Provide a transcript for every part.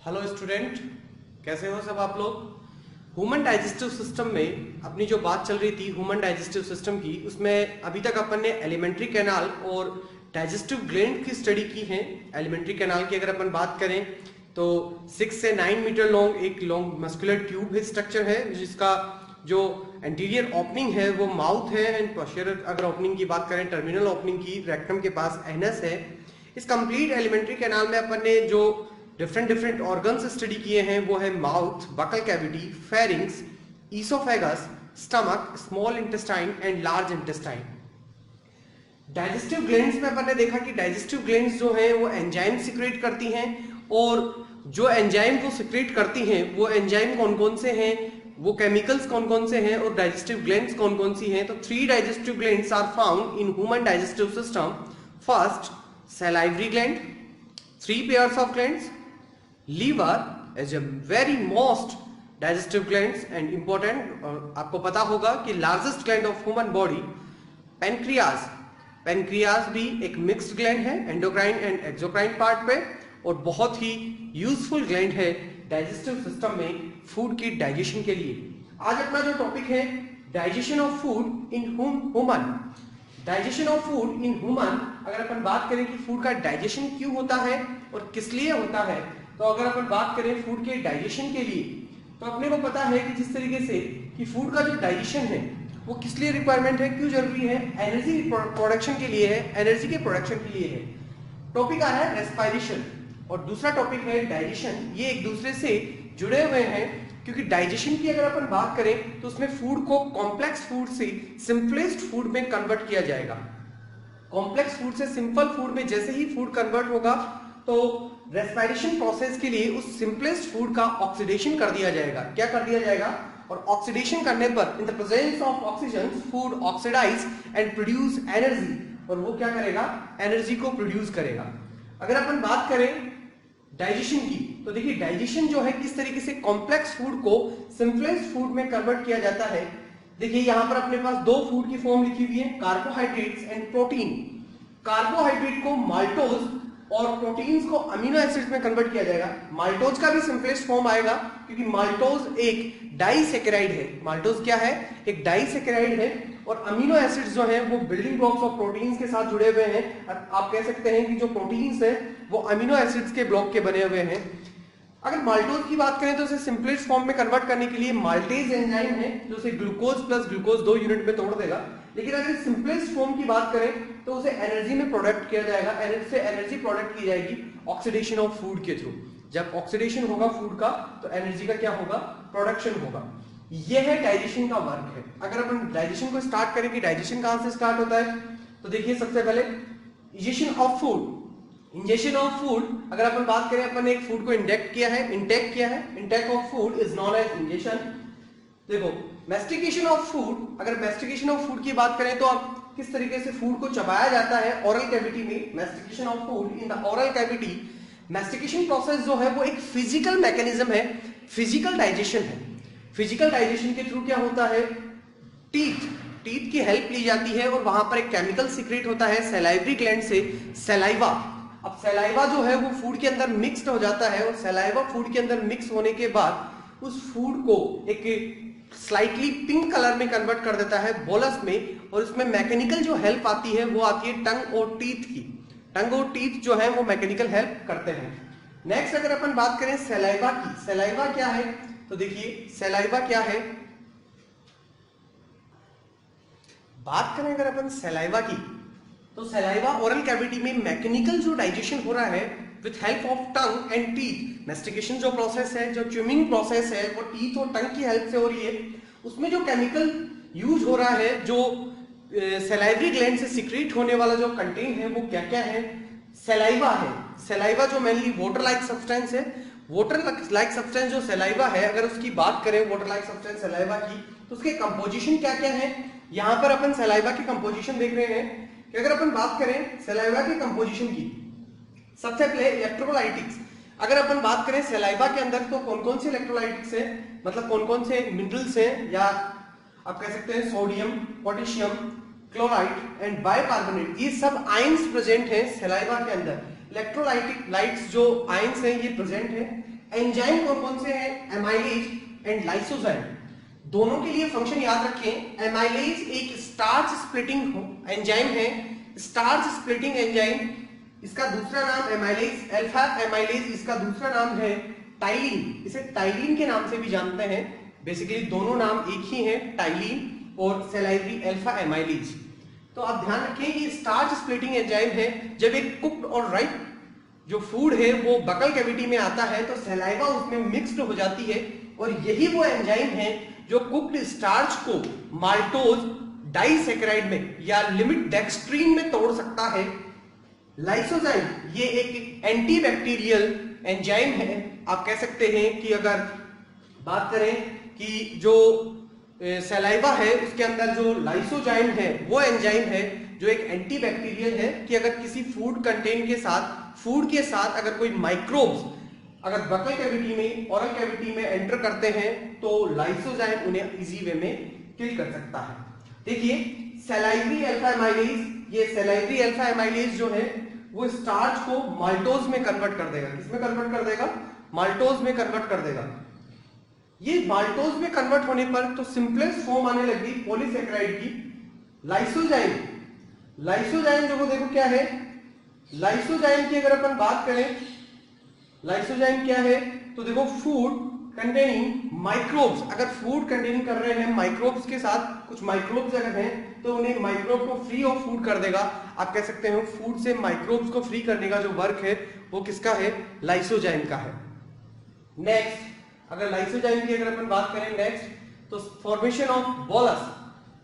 Hello student, कैसे हो सब आप लोग। ह्यूमन डाइजेस्टिव सिस्टम में अपनी जो बात चल रही थी ह्यूमन डाइजेस्टिव सिस्टम की, उसमें अभी तक अपन ने एलिमेंट्री कैनाल और डाइजेस्टिव ग्लैंड की स्टडी की है। एलिमेंट्री कैनाल की अगर अपन बात करें तो 6 से 9 मीटर लॉन्ग एक लॉन्ग मस्कुलर ट्यूब है, स्ट्रक्चर है, जिसका जो एंटीरियर ओपनिंग है वो माउथ है, एंड पोस्टीरियर अगर ओपनिंग की बात करें, टर्मिनल ओपनिंग की रेक्टम के पास एनस है। इस कंप्लीट एलिमेंट्री कैनाल में अपन ने जो डिफरेंट ऑर्गन्स स्टडी किए हैं वो है mouth, buccal cavity, pharynx, oesophagus, stomach, small intestine and large intestine. Digestive glands में अपन ने देखा कि डाइजेस्टिव ग्लैंड्स जो हैं वो एंजाइम सिक्रेट करती हैं, और जो एंजाइम को सिक्रेट करती हैं वो एंजाइम कौन कौन से हैं, वो केमिकल्स कौन कौन से हैं, और डाइजेस्टिव ग्लैंड्स कौन कौन सी हैं। तो 3 digestive glands are found in human digestive system. First, salivary gland, 3 pairs of glands. Liver is a very most digestive glands and important, आपको पता होगा कि largest gland of human body. Pancreas, pancreas भी एक मिक्स्ड ग्लैंड है, endocrine and exocrine part पे, और बहुत ही यूजफुल ग्लैंड है डाइजेस्टिव सिस्टम में फूड की डाइजेशन के लिए। आज अपना जो टॉपिक है digestion of food in human. Digestion of food in human, अगर अपन बात करें कि फूड का डाइजेशन क्यों होता है और किस लिए होता है, तो अगर अपन बात करें फूड के डाइजेशन के लिए, तो अपने को पता है कि जिस तरीके से कि फूड का जो डाइजेशन है वो किस लिए रिक्वायरमेंट है, क्यों जरूरी है, एनर्जी प्रोडक्शन के लिए है, एनर्जी के प्रोडक्शन के लिए है। टॉपिक आ रहा है रेस्पिरेशन, और दूसरा टॉपिक है डाइजेशन। ये एक दूसरे से जुड़े हुए हैं, क्योंकि डाइजेशन की अगर अपन बात करें तो उसमें फूड को कॉम्प्लेक्स फूड से सिंपलेस्ट फूड में कन्वर्ट किया जाएगा। कॉम्प्लेक्स फूड से सिंपल फूड में जैसे ही फूड कन्वर्ट होगा तो रेस्पिरेशन प्रोसेस के लिए उस सिंपलेस्ट फूड का ऑक्सीडेशन कर दिया जाएगा। क्या कर दिया जाएगा? और ऑक्सीडेशन करने पर in the presence of oxygen food oxidise and produce energy, और वो क्या करेगा? एनर्जी को प्रोड्यूस करेगा। अगर अपन बात करें डाइजेशन की, तो देखिए डाइजेशन जो है किस तरीके से कॉम्प्लेक्स फूड को सिंपलेस्ट फूड में कन्वर्ट किया जाता है। देखिए यहां पर अपने पास 2 फूड की फॉर्म लिखी हुई है, कार्बोहाइड्रेट्स एंड प्रोटीन। कार्बोहाइड्रेट को माल्टोज और प्रोटीन्स को अमीनो एसिड्स में कन्वर्ट किया जाएगा। माल्टोज का भी सिंपलेस्ट फॉर्म आएगा, क्योंकि माल्टोज एक डाइसैकेराइड है। माल्टोज क्या है? एक डाइसैकेराइड है, और अमीनो एसिड्स जो हैं वो बिल्डिंग ब्लॉक्स ऑफ प्रोटीन्स के साथ जुड़े हुए हैं। आप कह सकते हैं कि जो प्रोटीन्स हैं वो अमीनो एसिड्स के ब्लॉक के बने हुए हैं। अगर माल्टोज की बात करें तो उसे सिंपलेस्ट फॉर्म में कन्वर्ट करने के लिए माल्टेज एंजाइम है, जो उसे ग्लूकोज प्लस ग्लूकोज 2 यूनिट में तोड़ देगा। लेकिन अगर सिंपलेस्ट फॉर्म की बात करें तो उसे एनर्जी में प्रोडक्ट किया जाएगा, एनर्जी प्रोडक्ट की जाएगी ऑक्सीडेशन ऑफ फूड के थ्रू। जब ऑक्सीडेशन होगा फूड का तो एनर्जी का क्या होगा? प्रोडक्शन होगा। यह है डाइजेशन का वर्क है। अगर अपन डाइजेशन को स्टार्ट करें कि डाइजेशन कहां से स्टार्ट होता है, तो देखिए सबसे पहले injection of food. Injection of food, अगर अपन बात करें, अपन ने एक फूड को इंटेक किया है, intake of food is known as injection. देखो मैस्टिकेशन ऑफ फूड, अगर मैस्टिकेशन ऑफ फूड की बात करें तो आप किस तरीके से फूड को चबाया जाता है ओरल कैविटी में। Mastication of food in the oral cavity, mastication process जो है वो एक फिजिकल मैकेनिज्म है, फिजिकल डाइजेशन है। फिजिकल डाइजेशन के थ्रू क्या होता है? टीथ की हेल्प ली जाती है, और वहां पर एक केमिकल सीक्रेट होता है सैलाइवरी ग्लैंड से, सैलाइवा। अब सैलाइवा जो है वो फूड के अंदर मिक्स्ड हो जाता है, और सैलाइवा फूड के अंदर मिक्स होने के बाद उस फूड को एक स्लाइटली पिंक कलर में कन्वर्ट कर देता है बोलस में, और इसमें मैकेनिकल जो हेल्प आती है वो आती है टंग और टीथ की। टंग और टीथ जो है वो मैकेनिकल हेल्प करते हैं। नेक्स्ट अगर अपन बात करें सैलाइवा की, सैलाइवा क्या है, तो देखिए सैलाइवा क्या है। बात करें अगर अपन सैलाइवा की, तो सैलाइवा ओरल कैविटी में मैकेनिकल जो डाइजेशन हो रहा है with help of tongue and teeth. Mastication जो प्रोसेस है, जो च्यूइंग प्रोसेस है, वो टीथ और टंग की हेल्प से हो रही है। उसमें जो केमिकल यूज हो रहा है, जो सैलाइवरी ग्लैंड से सीक्रेट होने वाला जो कंटेंट है, वो क्या क्या है? सैलाइवा है। सैलाइवा जो मेनली वाटर लाइक सब्सटेंस है, वाटर लाइक सब्सटेंस जो सैलाइवा है, अगर उसकी बात करें वाटर लाइक सब्सटेंस सैलाइवा की, तो उसके कंपोजिशन क्या क्या है? यहां पर अपन सैलाइवा की कंपोजिशन देख रहे हैं कि अगर अपन बात करें सैलाइवा की कंपोजिशन की, सबसे पहले इलेक्ट्रोलाइटिक्स। अगर अपन बात करें सैलाइवा के अंदर तो कौन कौन से इलेक्ट्रोलाइटिक्स है, मतलब कौन कौन से मिनरल्स हैं, या आप कह सकते हैं sodium, potassium, chloride and bicarbonate, ये सब आयंस प्रेजेंट हैं सैलाइवा के अंदर। इलेक्ट्रोलाइटिक लाइट्स जो आयंस हैं ये प्रेजेंट है। एंजाइम कौन कौन से हैं? Amylase and lysozyme. दोनों के लिए फंक्शन याद रखें। एमाइलेज एक स्टार्च स्प्लिटिंग एंजाइम है, स्टार्च स्प्लिटिंग एंजाइम, इसका दूसरा नाम एमाइलेज, अल्फा एमाइलेज इसका दूसरा नाम है टाइलिन, इसे टाइलिन के नाम से भी जानते हैं। बेसिकली दोनों नाम एक ही हैं, टाइलिन और सलाइवरी अल्फा एमाइलेज। तो आप ध्यान रखें कि स्टार्च स्प्लिटिंग एंजाइम है। जब एक कुक्ड और राइप जो फूड है वो बकल कैविटी में आता है तो सलाइवा उसमें मिक्स्ड हो जाती है, और यही वो एंजाइम है जो कुक्ड स्टार्च को माल्टोज डाइसैकेराइड में या लिमिट डेक्स्ट्रीन में तोड़ सकता है। लाइसोजाइम ये एक एंटीबैक्टीरियल एंजाइम है। आप कह सकते हैं कि अगर बात करें कि जो सलाइवा है उसके अंदर जो लाइसोजाइम है वो एंजाइम है जो एक एंटीबैक्टीरियल है, कि अगर किसी फूड कंटेन के साथ, फूड के साथ अगर कोई माइक्रोब्स अगर बकल कैविटी में, ओरल कैविटी में एंटर करते हैं तो लाइसोजाइम उन्हें इजी वे में किल कर सकता है। देखिए सलाइवरी अल्फा एमाइलेज, ये सलाइवरी अल्फा एमाइलेज जो है वो स्टार्च को माल्टोज में कन्वर्ट कर देगा। किसमें कन्वर्ट कर देगा? माल्टोज में कन्वर्ट कर देगा। ये माल्टोज में कन्वर्ट होने पर तो सिंपलेस्ट फॉर्म आने लगी पॉलीसैकेराइड की, लाइसोजाइम। लाइसोजाइम जो देखो क्या है, लाइसोजाइम की अगर अपन बात करें, लाइसोजाइम क्या है तो देखो फूड कंटेनिंग माइक्रोब्स, अगर फूड कंटेनिंग कर रहे हैं माइक्रोब्स के साथ, कुछ माइक्रोब्स अगर हैं तो उन्हें माइक्रोब को फ्री ऑफ फूड कर देगा। आप कह सकते हो फूड से माइक्रोब्स को फ्री करने का जो वर्क है वो किसका है? लाइसोजाइम का है। नेक्स्ट अगर लाइसोजाइम की अगर अपन बात करें नेक्स्ट तो फॉर्मेशन ऑफ बोलस।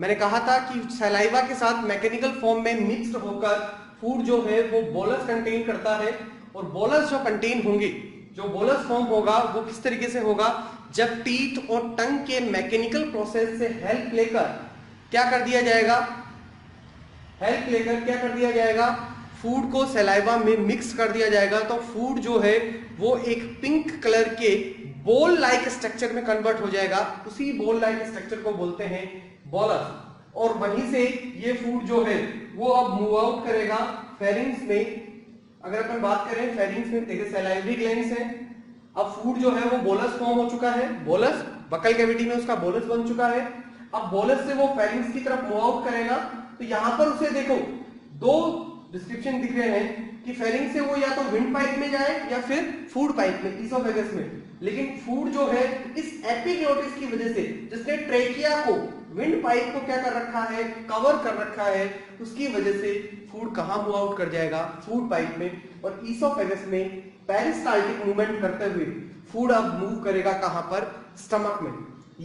मैंने कहा था कि सलाइवा के साथ मैकेनिकल फॉर्म में मिक्स्ड होकर फूड जो है वो बोलस कंटेन करता है, और बोलस जो कंटेन होंगे, जो बोलस फॉर्म होगा वो किस तरीके से होगा? जब टीथ और टंग के मैकेनिकल प्रोसेस से हेल्प लेकर क्या कर दिया जाएगा? हेल्प लेकर क्या कर दिया जाएगा? फूड को सलाइवा में मिक्स कर दिया जाएगा। तो फूड जो है वो एक पिंक कलर के बोल लाइक स्ट्रक्चर में कन्वर्ट हो जाएगा। उसी बोल लाइक स्ट्रक्चर को बोलते हैं बोलस, और वहीं से ये फूड जो है वो अब मूव आउट करेगा फेरिंग्स में। अगर अपन बात करें फेरिंग्स में, देखिए सलाइवरी ग्लैंड्स हैं, अब फूड जो है वो बोलस फॉर्म हो चुका है, बोलस बकल कैविटी में उसका बोलस बन चुका है। अब बोलस से वो फेरिंग्स की तरफ मूव आउट करेगा। तो यहां पर उसे देखो दो डिस्क्रिप्शन दिख रहे हैं कि फेरिंग से वो या तो विंड पाइप में जाए या फिर फूड पाइप में, ईसोफेगस में। लेकिन फूड जो है इस एपिग्लोटिस की वजह से, जिसने ट्रेकिया को, विंड पाइप को क्या कर रखा है? कवर कर रखा है, उसकी वजह से फूड कहां मूव आउट कर जाएगा? फूड पाइप में। और ईसोफेगस में पेरिस्टाल्टिक मूवमेंट करते हुए फूड अब मूव करेगा कहां पर? स्टमक में।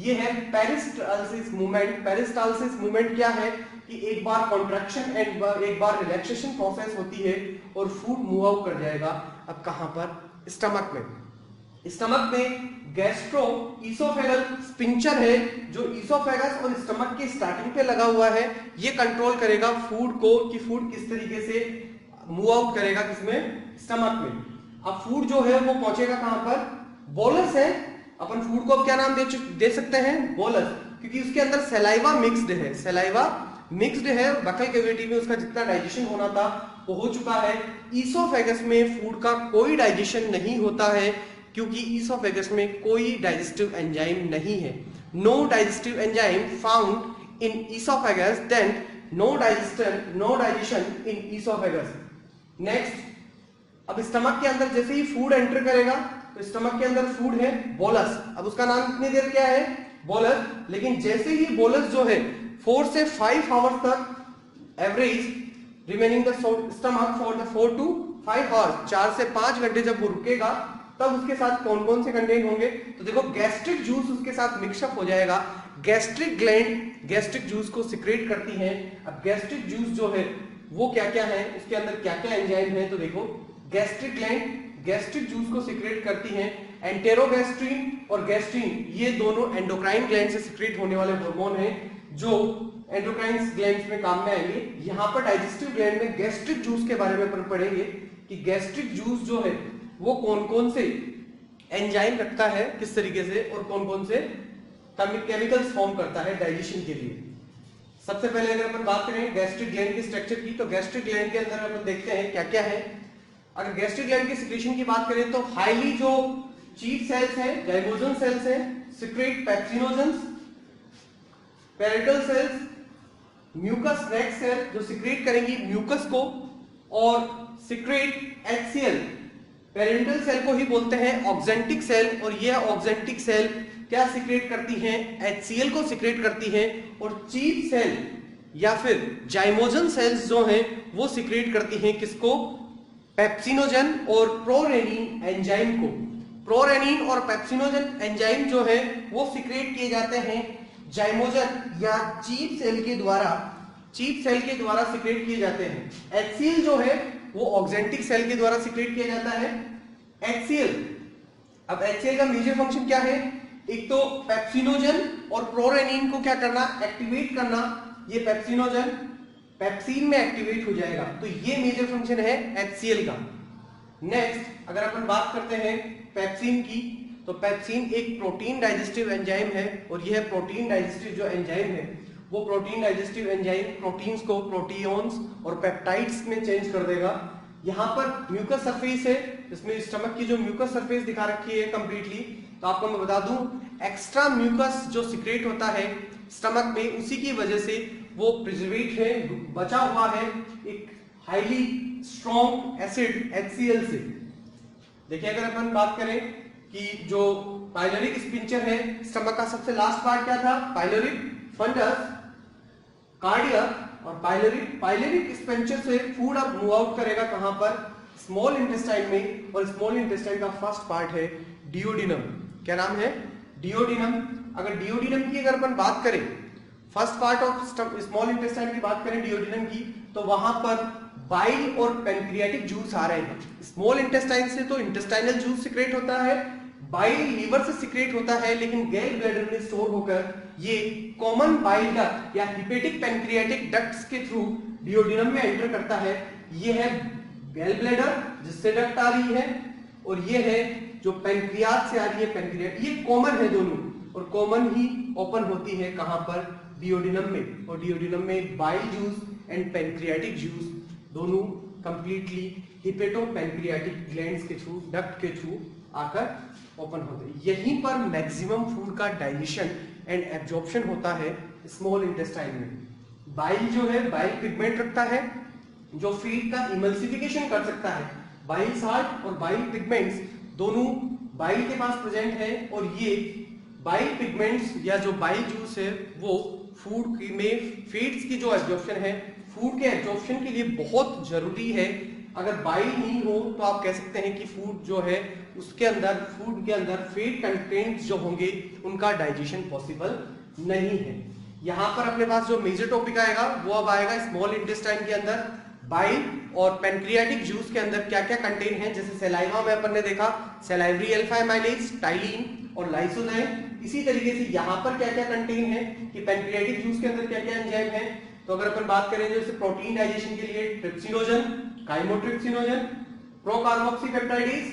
ये है पेरिस्टाल्सिस मूवमेंट। पेरिस्टाल्सिस मूवमेंट क्या है कि एक बार कॉन्ट्रैक्शन एंड एक बार रिलैक्सेशन प्रोसेस होती है और फूड मूव आउट कर जाएगा अब कहां पर? स्टमक में। स्टमक में गैस्ट्रो ईसोफेगल स्पिंचर है जो ईसोफेगस और स्टमक की स्टार्टिंग पे लगा हुआ है। ये कंट्रोल करेगा फूड को कि फूड किस तरीके से मूव आउट करेगा, किसमें? स्टमक में। अब फूड जो है वो पहुंचेगा कहां पर? बोलस है। अपन फूड को अब क्या नाम दे सकते हैं? बोलस, क्योंकि उसके अंदर सलाइवा मिक्स्ड है। सलाइवा मिक्स्ड है, बकल कैविटी में उसका जितना डाइजेशन होना था वो हो चुका है। ईसोफेगस में फूड का कोई डाइजेशन नहीं होता है क्योंकि ईसोफेगस में कोई डाइजेस्टिव एंजाइम नहीं है। No digestive enzyme found in oesophagus, then no digestion in oesophagus. Next अब स्टमक के अंदर जैसे ही फूड एंटर करेगा तो स्टमक के अंदर फूड है बोलस। अब उसका नाम कितनी देर क्या है? बोलस। लेकिन जैसे ही बोलस जो है 4 से 5 आवर्स तक average remaining the stomach for the 4 to 5 hours, 4 से 5 घंटे जब वो रुकेगा तब उसके साथ कौन कौन से कंटेंट होंगे? तो देखो गैस्ट्रिक जूस उसके साथ मिक्सअप हो जाएगा। गैस्ट्रिक ग्लैंड गैस्ट्रिक जूस को सिक्रेट करती है। अब गैस्ट्रिक जूस जो है वो क्या क्या है, उसके अंदर क्या क्या एंजाइम है? तो देखो गैस्ट्रिक ग्लैंड गैस्ट्रिक जूस को सिक्रेट करती है। एंटेरोगैस्ट्रीन और गैस्ट्रीन ये दोनों एंडोक्राइन ग्लैंड से सिक्रेट होने वाले हार्मोन हैं जो एंडोक्राइन ग्लैंड्स में काम में आएंगे। यहाँ पर डाइजेस्टिव ग्लैंड में गैस्ट्रिक जूस के बारे में अपन पढ़ेंगे कि गैस्ट्रिक जूस जो है वो कौन कौन से एंजाइम रखता है, किस तरीके से, और कौन कौन से केमिकल्स फॉर्म करता है डाइजेशन के लिए। सबसे पहले अगर अपन बात करें गैस्ट्रिक ग्लैंड के स्ट्रक्चर की, तो गैस्ट्रिक ग्लैंड के अंदर अपन देखते हैं क्या क्या है। अगर गैस्ट्रिक ग्लैंड की सिक्रेशन की बात करें तो हाईली जो चीफ सेल्स हैं, जाइगोजन सेल्स हैं, secrete pepsinogens, parietal cells, mucus next cell जो सिक्रेट करेंगी म्यूकस को, और सिक्रेट HCl, पेरेंटल सेल को ही बोलते हैं ऑक्जेंटिक सेल, और यह ऑक्जेंटिक सेल क्या सिक्रेट करती हैं, HCl को सिक्रेट करती हैं, और चीफ सेल या फिर जाइमोजन सेल्स जो हैं वो सिक्रेट करती हैं किसको, पेप्सिनोजन और प्रोरेनिन एंजाइम को। प्रोरेनिन और पेप्सिनोजन एंजाइम जो है वो सिक्रेट किए जाते हैं जाइमोजन या चीफ सेल के द्वारा, चीफ सेल के द्वारा सिक्रेट किए जाते हैं। HCl जो है वो ऑक्जेंटिक सेल के द्वारा सिक्रेट किया जाता है HCl। अब HCl का मेजर फंक्शन क्या है, एक तो पेप्सिनोजन और प्रोरेनिन को क्या करना, एक्टिवेट करना, ये पेप्सिनोजन पेप्सिन में एक्टिवेट हो जाएगा, तो ये मेजर फंक्शन है HCl का। नेक्स्ट अगर अपन बात करते हैं पेप्सिन की, तो पेप्सिन एक प्रोटीन डाइजेस्टिव एंजाइम है, और यह प्रोटीन डाइजेस्टिव जो एंजाइम है वो प्रोटीन डाइजेस्टिव एंजाइम प्रोटीन्स को प्रोटीओन्स और पेप्टाइड्स में चेंज कर देगा। यहाँ पर म्यूकस सरफेस है, इसमें स्टमक की जो म्यूकस सरफेस दिखा रखी है कंप्लीटली, तो आपको मैं बता दूं एक्स्ट्रा म्यूकस जो सिक्रेट होता है स्टमक में, उसी की वजह से वो प्रिजर्वेट है, बचा हुआ है एक हाईली स्ट्रॉन्ग एसिड HCl से। देखिए अगर अपन बात करें कि जो पाइलोरिक स्पिंचर है स्टमक का, सबसे लास्ट पार्ट क्या था, पाइलोरिक फंडस, कार्डियक और पाइलोरिक स्पिंचर से फूड अब मूव आउट करेगा कहां पर, स्मॉल इंटेस्टाइन में, और स्मॉल इंटेस्टाइन का फर्स्ट पार्ट है डियोडिनम। क्या नाम है, डियोडिनम। अगर डियोडिनम की अगर अपन बात करें, first part of small intestine की बात करें डियोडिनम की, तो वहां पर बाइल और पेनक्रियाटिक जूस आ रहे हैं। स्मॉल इंटेस्टाइन से तो इंटेस्टाइनल जूस सिक्रेट होता है, बाइल लीवर से सिक्रेट होता है, लेकिन गैल ब्लैडर में स्टोर होकर ये कॉमन बाइल डक्ट या हिपेटिक पेनक्रियाटिक डक्ट्स के थ्रू डियोडिनम में एंटर करता है। ये है गैल ब्लैडर जिससे डक्ट आ रही है, और ये है जो पेनक्रियाज से आ रही है पेनक्रियाट, ये कॉमन है दोनों, और कॉमन ही ओपन होती है कहां पर, डियोडिनम में, और डियोडिनम में bile juice and pancreatic juice दोनों कंप्लीटली हिपेटो पेनक्रियाटिक ग्लैंड्स के थ्रू, डक्ट के थ्रू आकर ओपन होते हैं। यहीं पर मैक्सिमम फूड का डाइजेशन एंड एब्जॉर्प्शन होता है स्मॉल इंटेस्टाइन में। बाइल जो है बाइल पिगमेंट रखता है जो फीड का इमल्सिफिकेशन कर सकता है। बाइल साल्ट और बाइल पिगमेंट्स दोनों बाइल के पास प्रेजेंट है, और ये बाइल पिगमेंट्स या जो बाइल जूस है वो फूड में फीड्स की जो एब्जॉर्प्शन है, फूड के एब्जॉर्प्शन के लिए बहुत जरूरी है। अगर बाइल नहीं हो तो आप कह सकते हैं कि फूड जो है उसके अंदर, फूड के अंदर फीड कंटेंट्स जो होंगे उनका डाइजेशन पॉसिबल नहीं है। यहाँ पर अपने पास जो मेजर टॉपिक आएगा वो अब आएगा स्मॉल इंटेस्टाइन के अंदर बाइल और पेनक्रियाटिक जूस के अंदर क्या क्या कंटेन है। जैसे सलाइवा में अपन ने देखा सलाइवरी अल्फा एमाइलेज, टाइलिन और लाइसोजाइम। इसी तरीके से यहाँ पर क्या क्या कंटेन है कि पेनक्रियाटिक जूस के अंदर क्या क्या एंजाइम है। तो अगर अपन बात करें जैसे प्रोटीन डाइजेशन के लिए ट्रिप्सिनोजन, काइमोट्रिप्सिनोजन, प्रोकार्बोक्सीपेप्टाइडेज,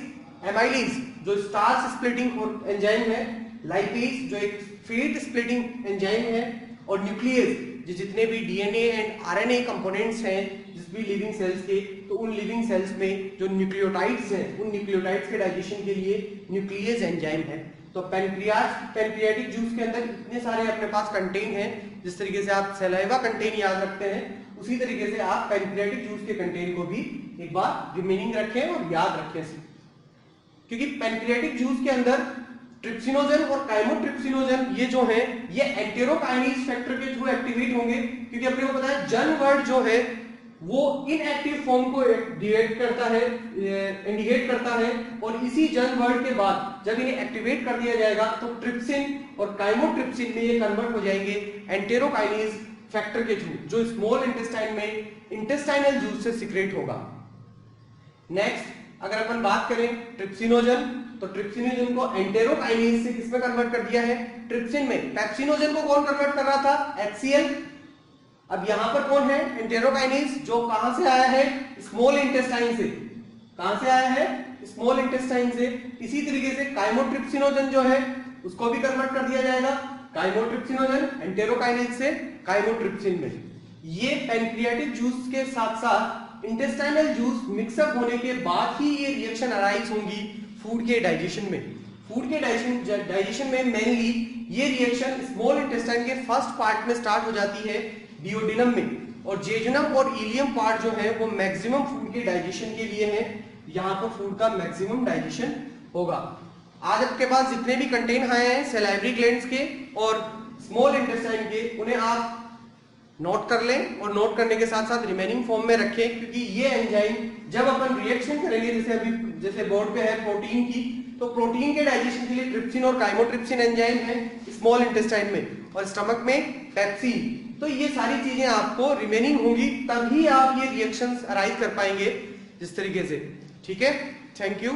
एमाइलेज जो स्टार्च स्प्लिटिंग एंजाइम है, लाइपेज जो एक फीड स्प्लिटिंग एंजाइम है, और न्यूक्लियस जो जितने भी डीएनए एंड आरएनए कंपोनेंट्स हैं जिस भी लिविंग सेल्स के, तो उन लिविंग सेल्स में जो न्यूक्लियोटाइड्स हैं उन न्यूक्लियोटाइड्स के डाइजेशन के लिए न्यूक्लियस एंजाइम है। तो पेनक्रियाटिक जूस के अंदर इतने सारे अपने पास कंटेन हैं। जिस तरीके से आप सलाइवा कंटेन याद रखते हैं उसी तरीके से आप पेनक्रियाटिक जूस के कंटेन को भी एक बार रिमेनिंग रखें और याद रखें, क्योंकि पेनक्रियाटिक जूस के अंदर ट्रिप्सिनोजन और काइमोट्रिप्सिनोजन ये जो है ये एंटेरोकाइनेज फैक्टर के थ्रू एक्टिवेट होंगे, क्योंकि अपने को पता है जन वर्ड जो है वो इनएक्टिव फॉर्म को इंडिकेट करता है, और इसी जन वर्ड के बाद जब इन्हें एक्टिवेट कर दिया जाएगा तो ट्रिप्सिन और काइमोट्रिप्सिन में ये कन्वर्ट हो जाएंगे एंटेरोकाइनेज फैक्टर के थ्रू, जो स्मॉल इंटेस्टाइन में इंटेस्टाइनल जूस से सिक्रेट होगा। नेक्स्ट अगर अपन बात करें ट्रिप्सिनोजन, तो ट्रिप्सिनोजन को एंटेरोकाइनेज से किसमें कन्वर्ट कर दिया है, ट्रिप्सिन में। पेप्सिनोजन को कौन कन्वर्ट कर रहा था, HCl। अब यहां पर कौन है, एंटेरोकाइनेज, जो कहां से आया है, स्मॉल इंटेस्टाइन से। कहां से आया है, स्मॉल इंटेस्टाइन से। इसी तरीके से काइमोट्रिप्सिनोजन जो है उसको भी कन्वर्ट कर दिया जाएगा, काइमोट्रिप्सिनोजन एंटेरोकाइनेज से काइमोट्रिप्सिन में। ये पेनक्रियाटिक जूस के साथ साथ इंटेस्टाइनल जूस मिक्सअप होने के बाद ही ये रिएक्शन अराइज होंगी फूड के डाइजेशन में। फूड के डाइजेशन में मेनली ये रिएक्शन स्मॉल इंटेस्टाइन के फर्स्ट पार्ट में स्टार्ट हो जाती है डिओडिनम में, और जेजुनम और इलियम पार्ट जो है वो मैक्सिमम फूड के डाइजेशन के लिए है, यहाँ पर फूड का मैक्सिमम डाइजेशन होगा। आज आपके पास जितने भी कंटेंट आए हैं सैलाइवरी ग्लैंड्स के और स्मॉल इंटेस्टाइन के, उन्हें आप नोट कर लें और नोट करने के साथ साथ रिमेनिंग फॉर्म में रखें, क्योंकि ये एंजाइम जब अपन रिएक्शन करेंगे, जैसे बोर्ड पे है प्रोटीन की, तो प्रोटीन के डाइजेशन के लिए ट्रिप्सिन और काइमोट्रिप्सिन एंजाइम है स्मॉल इंटेस्टाइन में, और स्टमक में पेप्सिन। तो ये सारी चीजें आपको रिमेनिंग होंगी, तभी आप ये रिएक्शंस अराइज कर पाएंगे जिस तरीके से। ठीक है, थैंक यू।